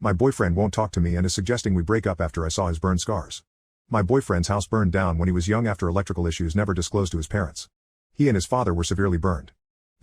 My boyfriend won't talk to me and is suggesting we break up after I saw his burn scars. My boyfriend's house burned down when he was young after electrical issues never disclosed to his parents. He and his father were severely burned.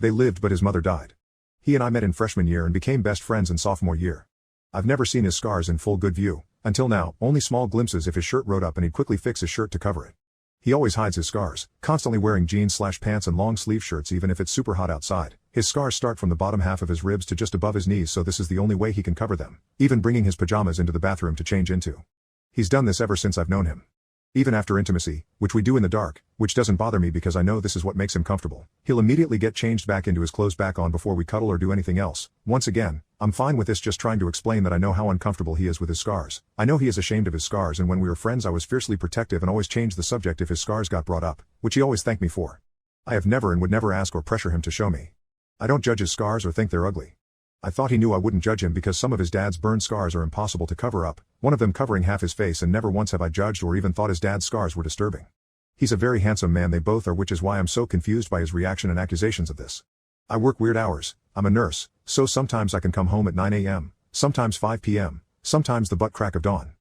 They lived but his mother died. He and I met in freshman year and became best friends in sophomore year. I've never seen his scars in full good view, until now, only small glimpses if his shirt rode up and he'd quickly fix his shirt to cover it. He always hides his scars, constantly wearing jeans/pants and long sleeve shirts even if it's super hot outside. His scars start from the bottom half of his ribs to just above his knees, so this is the only way he can cover them, even bringing his pajamas into the bathroom to change into. He's done this ever since I've known him. Even after intimacy, which we do in the dark, which doesn't bother me because I know this is what makes him comfortable, he'll immediately get changed back into his clothes back on before we cuddle or do anything else. Once again, I'm fine with this, just trying to explain that I know how uncomfortable he is with his scars. I know he is ashamed of his scars, and when we were friends I was fiercely protective and always changed the subject if his scars got brought up, which he always thanked me for. I have never and would never ask or pressure him to show me. I don't judge his scars or think they're ugly. I thought he knew I wouldn't judge him because some of his dad's burned scars are impossible to cover up, one of them covering half his face, and never once have I judged or even thought his dad's scars were disturbing. He's a very handsome man, they both are, which is why I'm so confused by his reaction and accusations of this. I work weird hours, I'm a nurse, so sometimes I can come home at 9 a.m., sometimes 5 p.m., sometimes the butt crack of dawn.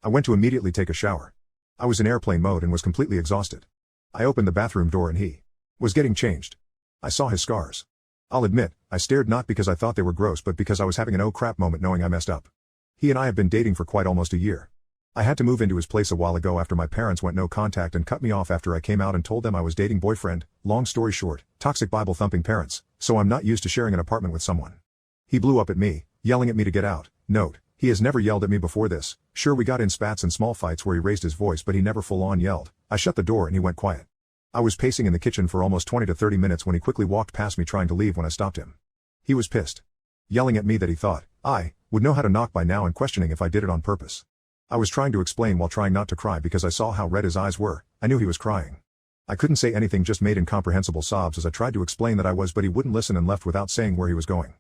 I went to immediately take a shower. I was in airplane mode and was completely exhausted. I opened the bathroom door and he was getting changed. I saw his scars. I'll admit, I stared not because I thought they were gross but because I was having an oh crap moment knowing I messed up. He and I have been dating for quite almost a year. I had to move into his place a while ago after my parents went no contact and cut me off after I came out and told them I was dating boyfriend. Long story short, toxic Bible thumping parents, so I'm not used to sharing an apartment with someone. He blew up at me, yelling at me to get out. Note, he has never yelled at me before this. Sure, we got in spats and small fights where he raised his voice, but he never full on yelled. I shut the door and he went quiet. I was pacing in the kitchen for almost 20 to 30 minutes when he quickly walked past me trying to leave when I stopped him. He was pissed. Yelling at me that he thought I would know how to knock by now and questioning if I did it on purpose. I was trying to explain while trying not to cry because I saw how red his eyes were. I knew he was crying. I couldn't say anything, just made incomprehensible sobs as I tried to explain that I was, but he wouldn't listen and left without saying where he was going.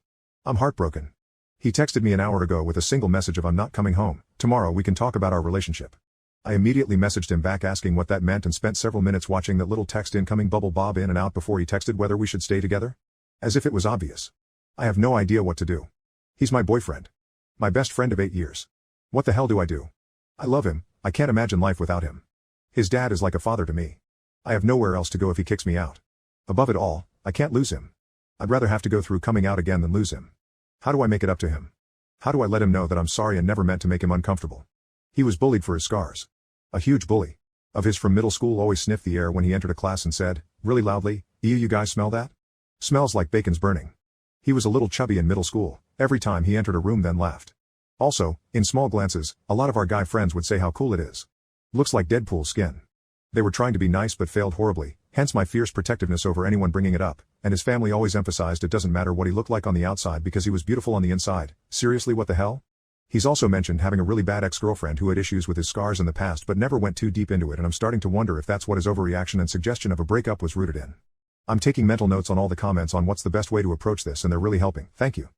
I'm heartbroken. He texted me an hour ago with a single message of "I'm not coming home. Tomorrow we can talk about our relationship." I immediately messaged him back asking what that meant and spent several minutes watching that little text incoming bubble bob in and out before he texted whether we should stay together. As if it was obvious. I have no idea what to do. He's my boyfriend. My best friend of 8 years. What the hell do I do? I love him, I can't imagine life without him. His dad is like a father to me. I have nowhere else to go if he kicks me out. Above it all, I can't lose him. I'd rather have to go through coming out again than lose him. How do I make it up to him? How do I let him know that I'm sorry and never meant to make him uncomfortable? He was bullied for his scars. A huge bully of his from middle school always sniffed the air when he entered a class and said, really loudly, "Ew, you guys smell that? Smells like bacon's burning." He was a little chubby in middle school, every time he entered a room then laughed. Also, in small glances, a lot of our guy friends would say how cool it is. Looks like Deadpool skin. They were trying to be nice but failed horribly, hence my fierce protectiveness over anyone bringing it up, and his family always emphasized it doesn't matter what he looked like on the outside because he was beautiful on the inside. Seriously, what the hell? He's also mentioned having a really bad ex-girlfriend who had issues with his scars in the past but never went too deep into it, and I'm starting to wonder if that's what his overreaction and suggestion of a breakup was rooted in. I'm taking mental notes on all the comments on what's the best way to approach this, and they're really helping. Thank you.